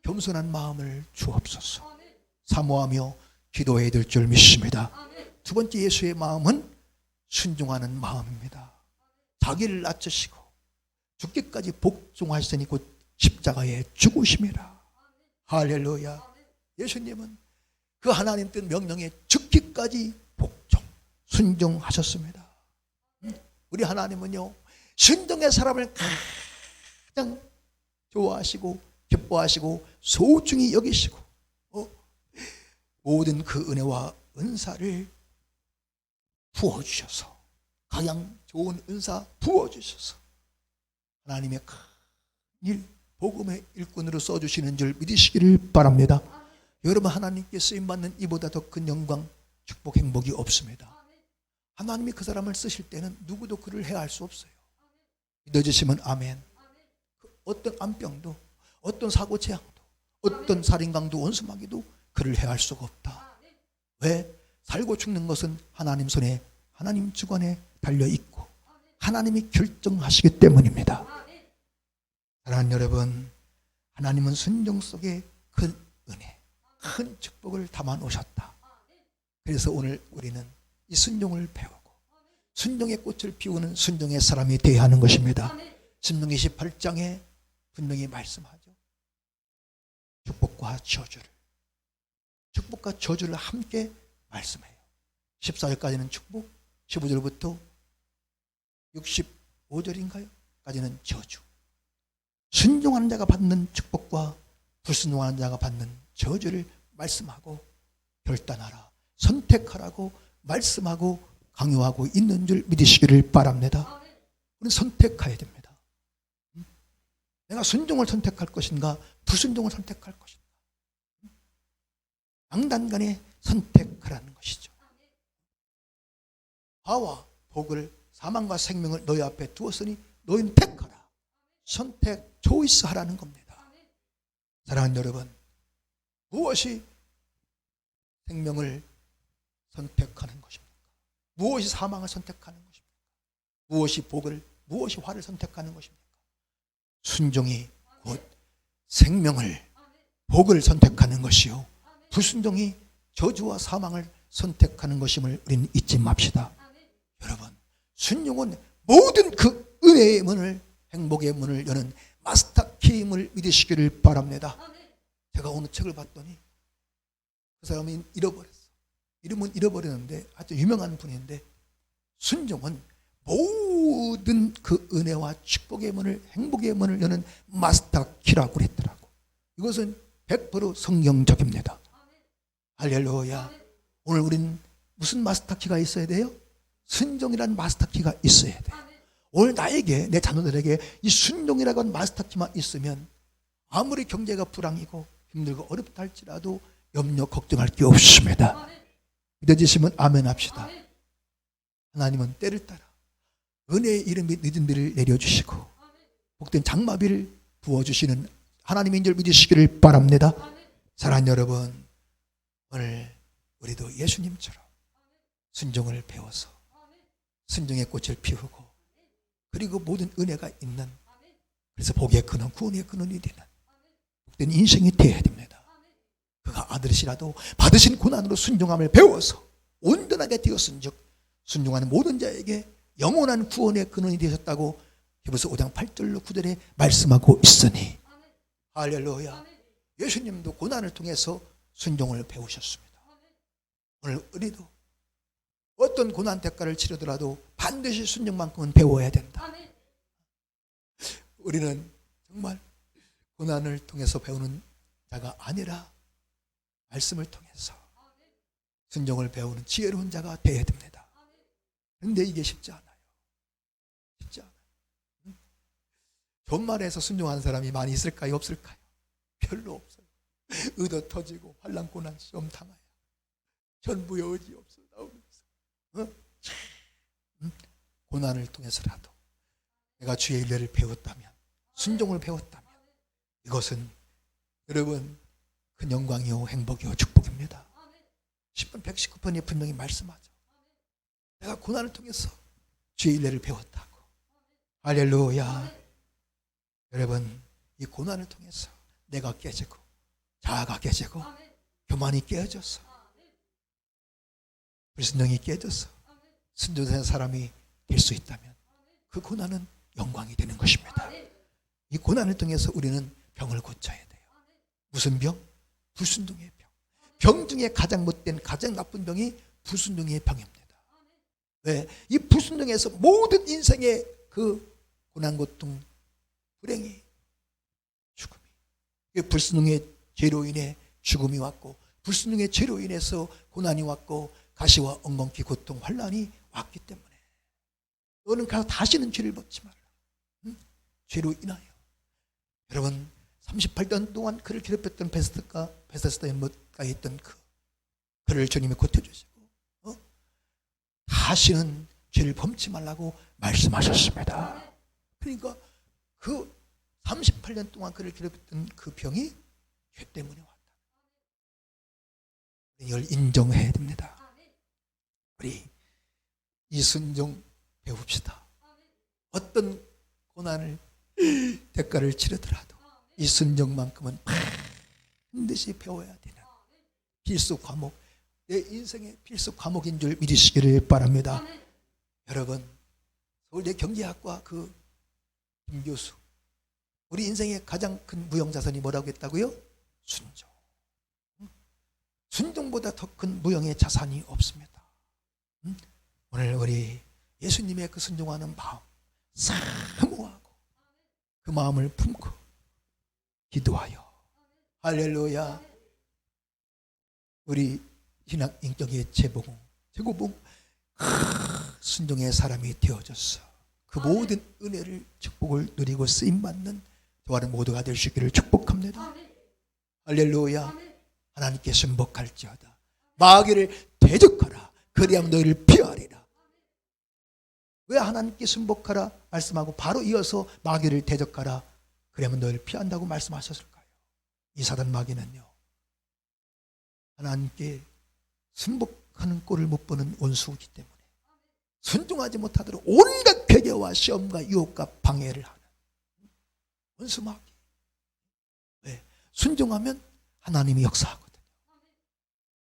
겸손한 마음을 주옵소서. 사모하며 기도해야 될 줄 믿습니다. 두 번째, 예수의 마음은 순종하는 마음입니다. 자기를 낮추시고 죽기까지 복종하시니 곧 십자가에 죽으심이라. 할렐루야. 예수님은 그 하나님 뜻 명령에 죽기까지 복종, 순종하셨습니다. 우리 하나님은요, 순종의 사람을 가장 좋아하시고 기뻐하시고 소중히 여기시고 모든 그 은혜와 은사를 부어주셔서, 가장 좋은 은사 부어주셔서 하나님의 큰 일, 복음의 일꾼으로 써주시는 줄 믿으시기를 바랍니다. 여러분, 하나님께 쓰임받는 이보다 더 큰 영광, 축복, 행복이 없습니다. 하나님이 그 사람을 쓰실 때는 누구도 그를 해할 수 없어요. 믿어주시면 아멘. 어떤 암병도, 어떤 사고재앙도, 어떤 살인강도, 원수마귀도 그를 해할 수가 없다. 왜? 살고 죽는 것은 하나님 손에, 하나님 주관에 달려있고 하나님이 결정하시기 때문입니다. 사랑하는 여러분, 하나님은 순종 속에 큰 은혜, 큰 축복을 담아 놓으셨다. 그래서 오늘 우리는 이 순종을 배우고 순종의 꽃을 피우는 순종의 사람이 되어야 하는 것입니다. 신명기 28장에 분명히 말씀하죠. 축복과 저주를 함께 말씀해요. 14절까지는 축복, 15절부터 65절인가요? 까지는 저주. 순종하는 자가 받는 축복과 불순종하는 자가 받는 저주를 말씀하고 결단하라, 선택하라고 말씀하고 강요하고 있는 줄 믿으시기를 바랍니다. 우리는 선택해야 됩니다. 내가 순종을 선택할 것인가, 불순종을 선택할 것인가. 양단간에 선택하라는 것이죠. 화와 복을, 사망과 생명을 너희 앞에 두었으니 너희는 택하라. 선택, 초이스 하라는 겁니다. 사랑하는 여러분, 무엇이 생명을 선택하는 것입니까? 무엇이 사망을 선택하는 것입니까? 무엇이 복을, 무엇이 화를 선택하는 것입니까? 순종이 곧 생명을, 복을 선택하는 것이요, 불순종이 저주와 사망을 선택하는 것임을 우리는 잊지 맙시다. 여러분, 순종은 모든 그 은혜의 문을, 행복의 문을 여는 마스터 키임을 믿으시기를 바랍니다. 제가 어느 책을 봤더니 그 사람이 잃어버렸어. 이름은 잃어버렸는데 아주 유명한 분인데 순종은 모든 그 은혜와 축복의 문을, 행복의 문을 여는 마스터키라고 그랬더라고. 이것은 100% 성경적입니다. 할렐루야. 오늘 우리는 무슨 마스터키가 있어야 돼요? 순종이라는 마스터키가 있어야 돼요. 오늘 나에게, 내 자녀들에게 이 순종이라고 하는 마스터키만 있으면 아무리 경제가 불황이고 힘들고 어렵다 할지라도 염려 걱정할 게 없습니다. 믿어지시면 아멘 합시다. 하나님은 때를 따라 은혜의 이름이 늦은 비를 내려주시고 복된 장마비를 부어주시는 하나님인 줄 믿으시기를 바랍니다. 사랑하는 여러분, 오늘 우리도 예수님처럼 순종을 배워서 순종의 꽃을 피우고 그리고 모든 은혜가 있는, 그래서 복의 근원, 구원의 근원이 되는 복된 인생이 되어야 됩니다. 그가 아들이시라도 받으신 고난으로 순종함을 배워서 온전하게 되었은즉 순종하는 모든 자에게 영원한 구원의 근원이 되셨다고 히브리서 5장 8절로 9절에 말씀하고 있으니 할렐루야. 예수님도 고난을 통해서 순종을 배우셨습니다. 오늘 우리도 어떤 고난 대가를 치르더라도 반드시 순종만큼은 배워야 된다. 우리는 정말 고난을 통해서 배우는 자가 아니라 말씀을 통해서 순종을 배우는 지혜로운 자가 되어야 됩니다. 그런데 이게 쉽지 않아요. 쉽지 않아요. 존말에서 순종하는 사람이 많이 있을까요? 없을까요? 별로 없어요. 의도 터지고 환난 고난 시험 당하여 전부의 의지 없어 나오면서 고난을 통해서라도 내가 주의 일례를 배웠다면, 순종을 배웠다면 이것은 여러분 큰 영광이요 행복이요 축복입니다. 10분 119번이 분명히 말씀하죠. 내가 고난을 통해서 주의 일례를 배웠다고. 할렐루야. 여러분 이 고난을 통해서 내가 깨지고 자아가 깨지고 교만이 깨져서 불순종이 깨져서 순종된 사람이 될 수 있다면 그 고난은 영광이 되는 것입니다. 이 고난을 통해서 우리는 병을 고쳐야 돼요. 무슨 병? 불순종의 병. 병 중에 가장 못된 가장 나쁜 병이 불순종의 병입니다. 왜? 이 불순종에서 모든 인생의 그 고난, 고통, 불행이, 죽음이, 이 불순종의 죄로 인해 죽음이 왔고 불순종의 죄로 인해서 고난이 왔고 가시와 엉겅퀴 고통 환난이 왔기 때문에 너는 가서 다시는 죄를 벗지 말라. 죄로 인하여 여러분 38년 동안 그를 괴롭혔던 베스다의 못가에 있던 그를 주님이 고쳐주시고 다시는 죄를 범치 말라고 말씀하셨습니다. 그러니까 그 38년 동안 그를 괴롭혔던 그 병이 죄 때문에 왔다. 이걸 인정해야 됩니다. 우리 이순종 배웁시다. 어떤 고난을 대가를 치르더라도 이순종만큼은 반드시 배워야 되는 필수 과목, 내 인생의 필수 과목인 줄 믿으시기를 바랍니다. 여러분 서울대 경제학과 그 김 교수, 우리 인생의 가장 큰 무형자산이 뭐라고 했다고요? 순종. 순종보다 더 큰 무형의 자산이 없습니다. 오늘 우리 예수님의 그 순종하는 마음 사모하고 그 마음을 품고 기도하여 할렐루야. 우리 신학 인격의 제고봉 순종의 사람이 되어졌어. 그 모든 은혜를 축복을 누리고 쓰임받는 저와는 모두가 될 수 있기를 축복합니다. 할렐루야. 하나님께 순복할지어다. 마귀를 대적하라. 그리하면 너희를 피하리라. 왜 하나님께 순복하라 말씀하고 바로 이어서 마귀를 대적하라. 그러면 너희를 피한다고 말씀하셨을까요? 이 사단 마귀는요, 하나님께 순복하는 꼴을 못 보는 원수이기 때문에 순종하지 못하도록 온갖 괴계와 시험과 유혹과 방해를 하는 원수 마귀. 왜? 순종하면 하나님이 역사하거든요.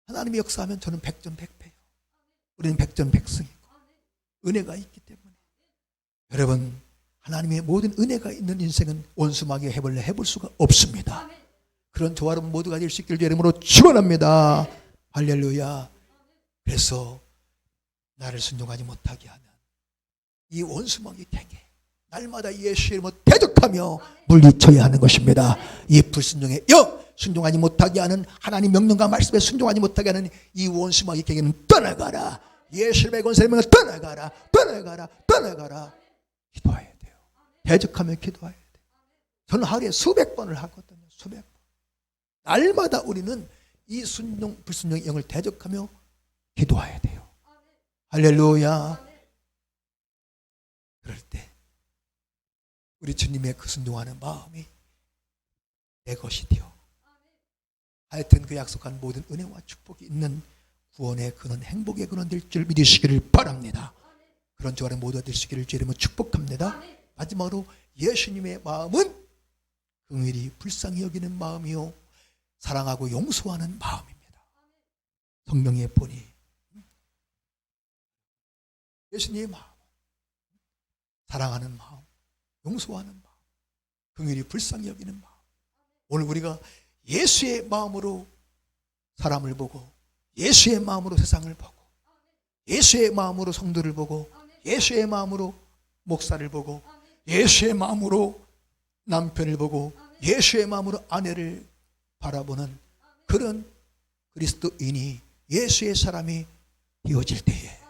하나님이 역사하면 저는 백전백패예요. 우리는 백전백승이고 은혜가 있기 때문에 여러분 하나님의 모든 은혜가 있는 인생은 원수 마귀 해볼 수가 없습니다. 그런 저와 여러분 모두가 될 수 있기를 이름으로 축원합니다. 할렐루야. 그래서 나를 순종하지 못하게 하는 이 원수막이 되게 날마다 예수의 이름으로 대적하며 물리쳐야 하는 것입니다. 이 불순종의 영, 순종하지 못하게 하는 하나님 명령과 말씀에 순종하지 못하게 하는 이 원수막이 개개는 떠나가라. 예수의 권세를 떠나가라. 떠나가라. 떠나가라. 기도해야 돼요. 대적하며 기도해야 돼요. 저는 하루에 수백 번을 하거든요. 수백 번. 날마다 우리는 이 순종, 불순종의 영을 대적하며 기도해야 돼요. 할렐루야. 그럴 때 우리 주님의 그 순종하는 마음이 내 것이 되어 하여튼 그 약속한 모든 은혜와 축복이 있는 구원의 근원, 행복의 근원 될 줄 믿으시기를 바랍니다. 그런 주안의 모두 되시기를 주님은 축복합니다. 마지막으로 예수님의 마음은 긍휼히 불쌍히 여기는 마음이요 사랑하고 용서하는 마음입니다. 성령의 본이 예수님의 마음, 사랑하는 마음, 용서하는 마음, 긍휼히 불쌍히 여기는 마음. 오늘 우리가 예수의 마음으로 사람을 보고 예수의 마음으로 세상을 보고 예수의 마음으로 성도를 보고 예수의 마음으로 목사를 보고 예수의 마음으로 남편을 보고 예수의 마음으로 아내를 바라보는 그런 그리스도인이 예수의 사람이 되어질 때에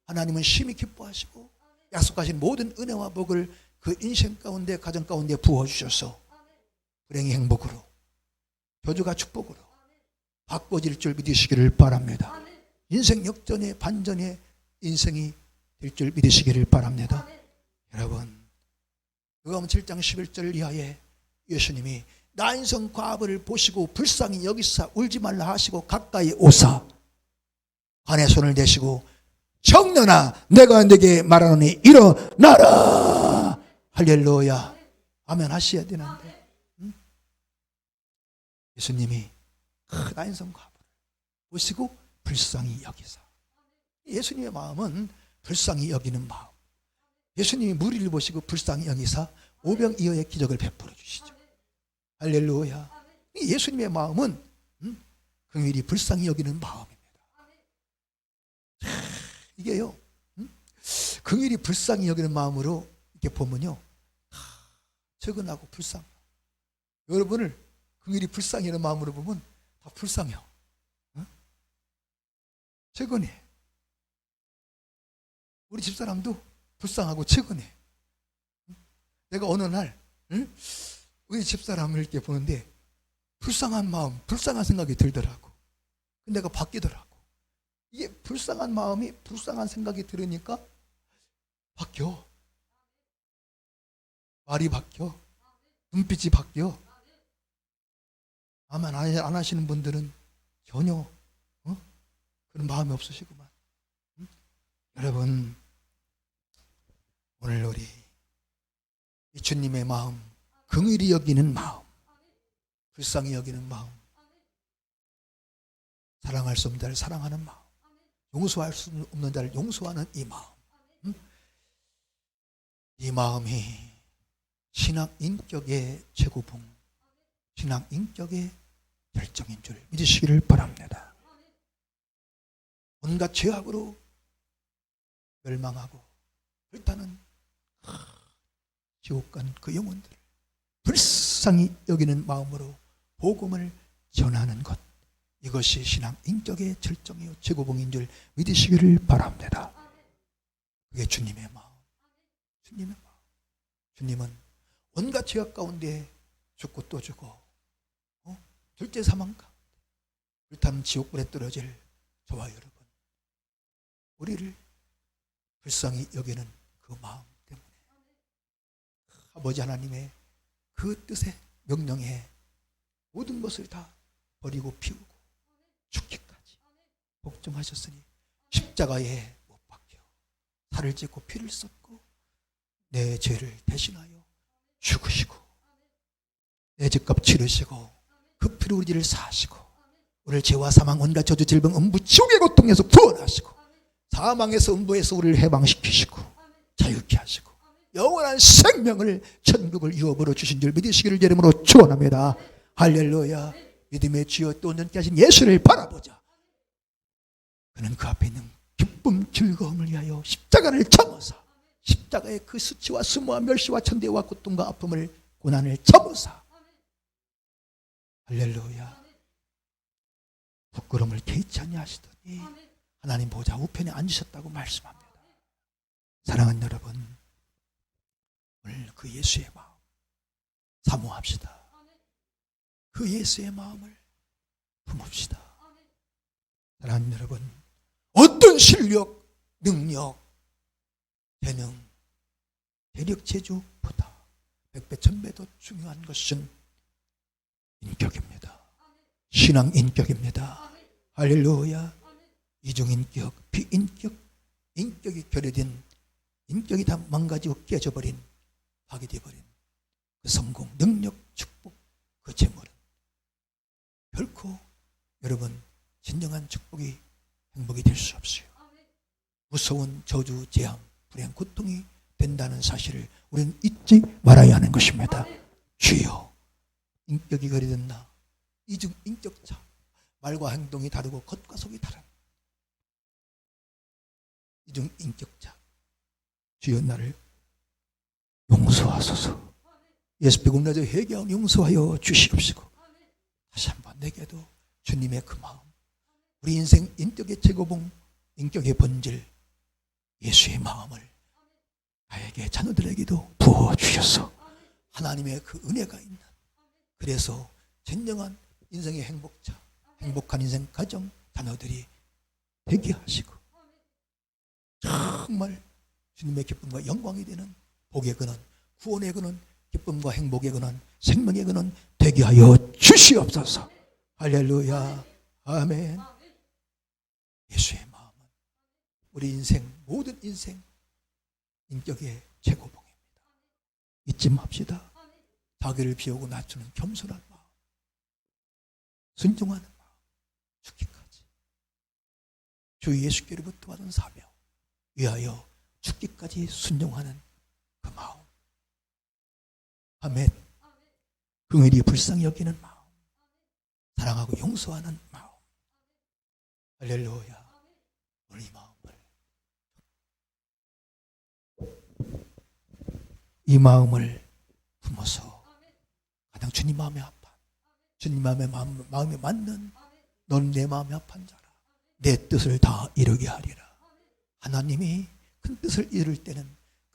하나님은 심히 기뻐하시고 약속하신 모든 은혜와 복을 그 인생 가운데 가정 가운데 부어주셔서 불행의 행복으로 저주가 축복으로 바꿔질 줄 믿으시기를 바랍니다. 인생 역전의 반전의 인생이 될 줄 믿으시기를 바랍니다. 여러분 누가복음 7장 11절 이하에 예수님이 나인성 과부를 보시고 불쌍히 여기사 울지 말라 하시고 가까이 오사 관에 손을 대시고 청년아 내가 네게 말하노니 일어나라. 할렐루야. 아멘 하셔야 되는데 예수님이 나인성 과부를 보시고 불쌍히 여기사. 예수님의 마음은 불쌍히 여기는 마음. 예수님이 무리를 보시고 불쌍히 여기사 오병이어의 기적을 베풀어 주시죠. 할렐루야. 예수님의 마음은 긍휼히 불쌍히 여기는 마음입니다. 이게요 긍휼히 불쌍히 여기는 마음으로 이렇게 보면요 적은하고 불쌍. 여러분을 긍휼히 불쌍히 여기는 마음으로 보면 다 불쌍해요. 적은해. 우리 집사람도 불쌍하고 적은해. 내가 어느 날 우리 집사람을 이렇게 보는데 불쌍한 마음, 불쌍한 생각이 들더라고. 근데 내가 바뀌더라고. 이게 불쌍한 마음이 불쌍한 생각이 들으니까 바뀌어. 말이 바뀌어. 눈빛이 바뀌어. 아마 안 하시는 분들은 전혀 그런 마음이 없으시구만. 여러분 오늘 우리 이 주님의 마음, 긍휼히 여기는 마음, 불쌍히 여기는 마음, 사랑할 수 없는 자를 사랑하는 마음, 용서할 수 없는 자를 용서하는 이 마음, 이 마음이 신앙 인격의 최고봉, 신앙 인격의 결정인 줄 믿으시기를 바랍니다. 온갖 죄악으로 멸망하고 불타는 지옥 간 그 영혼들을 불쌍히 여기는 마음으로 복음을 전하는 것, 이것이 신앙 인격의 절정이요 최고봉인 줄 믿으시기를 바랍니다. 그게 주님의 마음, 주님의 마음. 주님은 온갖 죄악 가운데 죽고 또 죽어 둘째 사망 가운데 불타는 지옥불에 떨어질 저와 여러분, 우리를 불쌍히 여기는 그 마음 때문에 아버지 하나님의 그 뜻에 명령에 모든 것을 다 버리고 피우고 죽기까지 복종하셨으니 십자가에 못 박혀 살을 찢고 피를 쏟고 내 죄를 대신하여 죽으시고 내 죄값 치르시고 그 피로 우리를 사하시고 우리를 죄와 사망 온갖 저주 질병 음부 지옥의 고통에서 구원하시고 사망에서 음부에서 우리를 해방시키시고 자유케 하시고 영원한 생명을 천국을 유업으로 주신 줄 믿으시기를 이름으로 축원합니다. 할렐루야. 믿음의 주여 또 온전케 하신 예수를 바라보자. 그는 그 앞에 있는 기쁨 즐거움을 위하여 십자가를 접어서 십자가의 그 수치와 수모와 멸시와 천대와 고통과 아픔을 고난을 접어서 할렐루야 부끄러움을 개의치 아니하시더니 하나님 보좌 우편에 앉으셨다고 말씀합니다. 사랑하는 여러분, 오늘 그 예수의 마음 사모합시다. 그 예수의 마음을 품읍시다. 사랑하는 여러분, 어떤 실력, 능력, 재능, 대력, 재주보다 백배 천배도 중요한 것은 인격입니다. 신앙 인격입니다. 할렐루야. 이중인격, 비인격, 인격이 결여된, 인격이 다 망가지고 깨져버린, 파괴되어버린 그 성공, 능력, 축복, 그 재물은 결코 여러분 진정한 축복이 행복이 될 수 없어요. 무서운 저주, 재앙, 불행, 고통이 된다는 사실을 우리는 잊지 말아야 하는 것입니다. 주여, 인격이 거리던 나, 이중 인격자, 말과 행동이 다르고 겉과 속이 다른 이중 인격자, 주여 나를 용서하소서. 예수 비굴나저 회개하고 용서하여 주시옵시고, 다시 한번 내게도 주님의 그 마음, 우리 인생 인격의 최고봉, 인격의 본질, 예수의 마음을 나에게 자녀들에게도 부어주셔서 하나님의 그 은혜가 있는, 그래서 진정한 인생의 행복자, 행복한 인생 가정 자녀들이 되게 하시고 정말 주님의 기쁨과 영광이 되는 복의 근원, 구원의 근원, 기쁨과 행복의 근원, 생명의 근원 되게 하여 주시옵소서. 할렐루야. 아멘. 예수의 마음은 우리 인생, 모든 인생 인격의 최고봉입니다. 잊지 맙시다. 자기를 비우고 낮추는 겸손한 마음, 순종하는 마음, 죽기까지 주 예수께로부터 받은 사명 위하여 죽기까지 순종하는 그 마음, 아멘. 긍휼히 불쌍히 여기는 마음, 사랑하고 용서하는 마음, 할렐루야. 오늘 이 마음을 품어서 가장 주님 마음에 합한, 주님 마음에 맞는, 넌 내 마음에 합한 자라, 내 뜻을 다 이루게 하리라. 하나님이 큰 뜻을 이룰 때는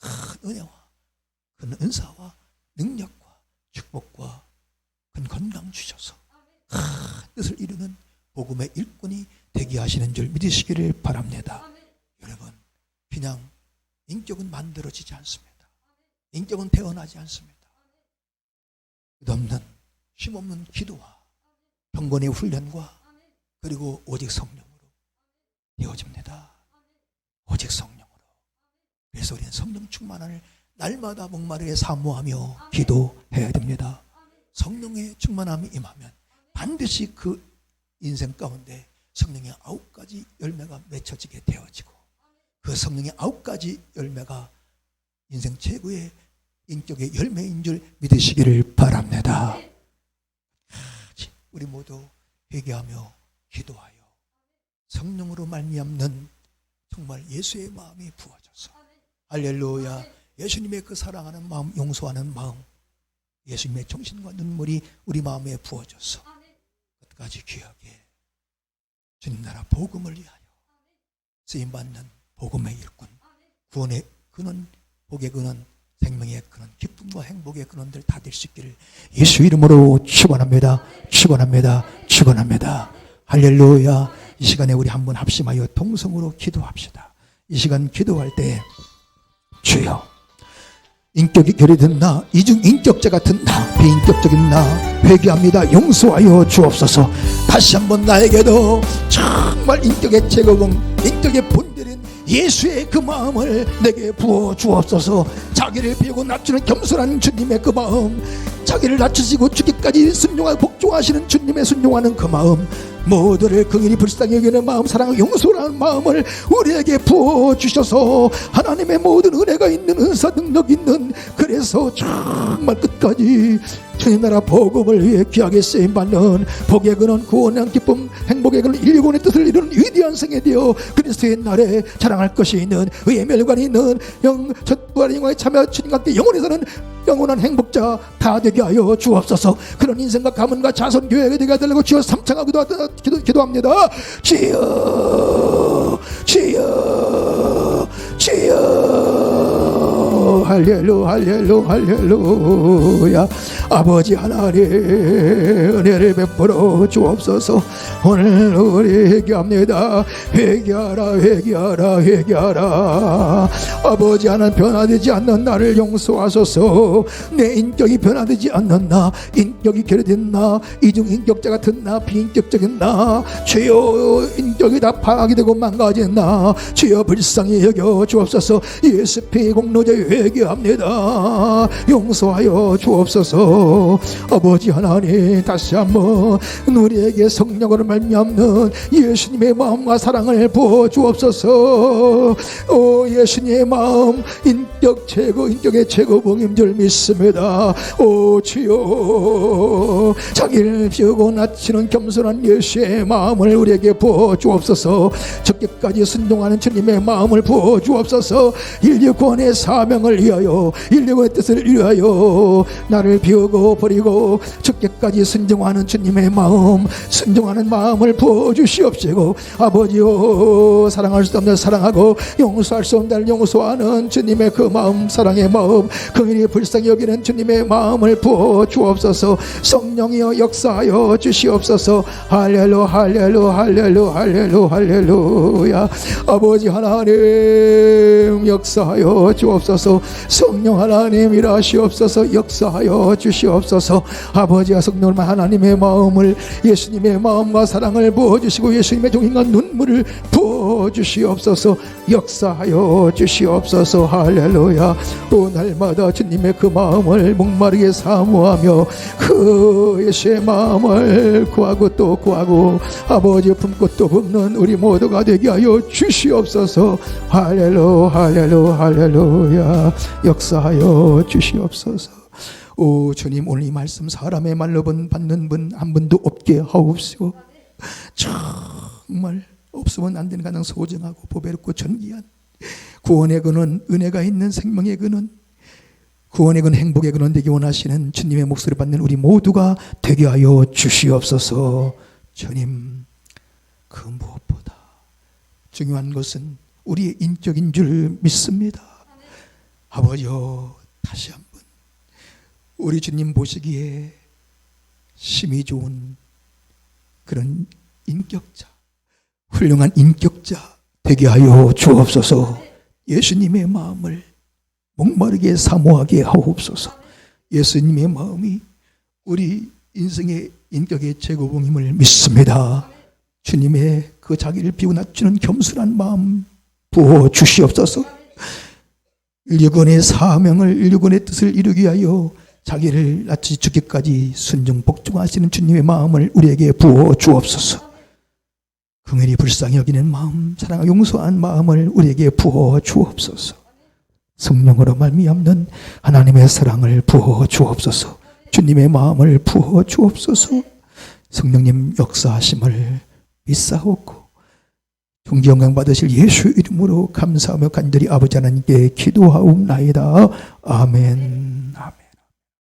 큰 은혜와 큰 은사와 능력과 축복과 큰 건강 주셔서 큰 뜻을 이루는 복음의 일꾼이 되게 하시는 줄 믿으시기를 바랍니다. 여러분, 그냥 인격은 만들어지지 않습니다. 인격은 태어나지 않습니다. 끝없는 쉼없는 기도와 경건의 훈련과 그리고 오직 성령으로 되어집니다. 오직 성령으로. 그래서 우리는 성령 충만함을 날마다 목마르게 사모하며 기도해야 됩니다. 성령의 충만함이 임하면 반드시 그 인생 가운데 성령의 9가지 열매가 맺혀지게 되어지고, 그 성령의 9가지 열매가 인생 최고의 인격의 열매인 줄 믿으시기를 바랍니다. 우리 모두 회개하며 기도하여 성령으로 말미암는 정말 예수의 마음이 부어져서, 할렐루야, 예수님의 그 사랑하는 마음, 용서하는 마음, 예수님의 정신과 눈물이 우리 마음에 부어져서 끝까지 귀하게 주님 나라 복음을 위하여 쓰임받는 복음의 일꾼, 구원의 근원, 복의 근원, 생명의 근원, 기쁨과 행복의 근원들 다 될 수 있기를 예수 이름으로 축원합니다. 축원합니다. 축원합니다. 할렐루야. 이 시간에 우리 한번 합심하여 동성으로 기도합시다. 이 시간 기도할 때, 주여, 인격이 결여된 나, 이중 인격자 같은 나, 비인격적인 나 회개합니다. 용서하여 주옵소서. 다시 한번 나에게도 정말 인격의 최고봉, 인격의 본질인 예수의 그 마음을 내게 부어 주옵소서. 자기를 비우고 낮추는 겸손한 주님의 그 마음, 자기를 낮추시고 죽기까지 순종하고 복종하시는 주님의 순종하는 그 마음, 모두를 긍휼히 불쌍히 여기는 마음, 사랑하고 용서하는 마음을 우리에게 부어주셔서 하나님의 모든 은혜가 있는, 은사 능력 있는, 그래서 정말 끝까지 주님 나라 복음을 위해 귀하게 쓰임받는 복의 근원, 구원의 기쁨, 행복의 근원, 인류군의 뜻을 이루는 위대한 성이 되어 그리스도의 날에 자랑할 것이 있는 의의 멸관이 있는 첫부활의 영광에 참여 주님과 함께 영원히 사는 영원한 행복자 다 되게 하여 주옵소서. 그런 인생과 가문과 자손 교회가 되게 하달라고 주여 삼창하고 기도합니다. 주여 주여 주여 할렐루야. 아버지 하나님 은혜를 베풀어 주옵소서. 오늘 우리 회개합니다. 회개하라. 아버지 하나님 변화되지 않는 나를 용서하소서. 내 인격이 변화되지 않는 나, 인격이 괴로된 나, 이중인격자 같은 나, 비인격적인 나, 주여 인격이 다 파괴되고 망가진 나 주여 불쌍히 여겨 주옵소서. 예수 피 공로자에 회개합니다. 용서하여 주옵소서. 아버지 하나님 다시 한번 우리에게 성령으로 말미암는 예수님의 마음과 사랑을 부어 주옵소서. 오 예수님의 마음, 인격 최고, 인격의 최고 복인 줄 믿습니다. 오 주여 자기를 비우고 낮추는 겸손한 예수의 마음을 우리에게 부어 주옵소서. 적게까지 순종하는 주님의 마음을 부어 주옵소서. 인류 구원의 사명을 위하여, 인류의 뜻을 위하여 나를 비우고 버리고 적게까지 순종하는 주님의 마음, 순종하는 마음을 부어 주시옵시고 아버지여 사랑할 수 없는 사랑하고 용서할 수 없는 용서하는 주님의 그 마음, 사랑의 마음, 긍휼히 불쌍히 여기는 주님의 마음을 부어 주옵소서. 성령이여 역사하여 주시옵소서. 할렐루야. 아버지 하나님 역사하여 주옵소서. 성령 하나님 일하시옵소서. 역사하여 주시옵소서. 아버지와 성령 하나님의 마음을, 예수님의 마음과 사랑을 부어주시고 예수님의 종인과 눈물을 부어주시옵소서. 역사하여 주시옵소서. 할렐루야. 날마다 주님의 그 마음을 목마르게 사모하며 그 예수의 마음을 구하고 또 구하고 아버지 품고 또 품는 우리 모두가 되게 하여 주시옵소서. 할렐루야. 역사하여 주시옵소서. 오 주님, 오늘 이 말씀 사람의 말로 받는 분 한 분도 없게 하옵시고 정말 없으면 안 되는 가장 소중하고 보배롭고 존귀한 구원의 근원, 은혜가 있는 생명의 근원, 구원의 근원, 행복의 근원 되기 원하시는 주님의 목소리 받는 우리 모두가 되게 하여 주시옵소서. 주님, 그 무엇보다 중요한 것은 우리의 인격인 줄 믿습니다. 아버지여 다시 한번 우리 주님 보시기에 심히 좋은 그런 인격자, 훌륭한 인격자 되게 하여 주옵소서. 예수님의 마음을 목마르게 사모하게 하옵소서. 예수님의 마음이 우리 인생의 인격의 최고봉임을 믿습니다. 주님의 그 자기를 비우고 낮추는 겸손한 마음 부어 주시옵소서. 인류군의 사명을, 인류군의 뜻을 이루기 위하여 자기를 낮추시 죽기까지 순종 복종하시는 주님의 마음을 우리에게 부어 주옵소서. 긍휼히 불쌍히 여기는 마음, 사랑하고 용서한 마음을 우리에게 부어 주옵소서. 성령으로 말미암는 하나님의 사랑을 부어 주옵소서. 주님의 마음을 부어 주옵소서. 성령님 역사하심을 믿사옵고 존귀 영광 받으실 예수 이름으로 감사하며 간절히 아버지 하나님께 기도하옵나이다. 아멘.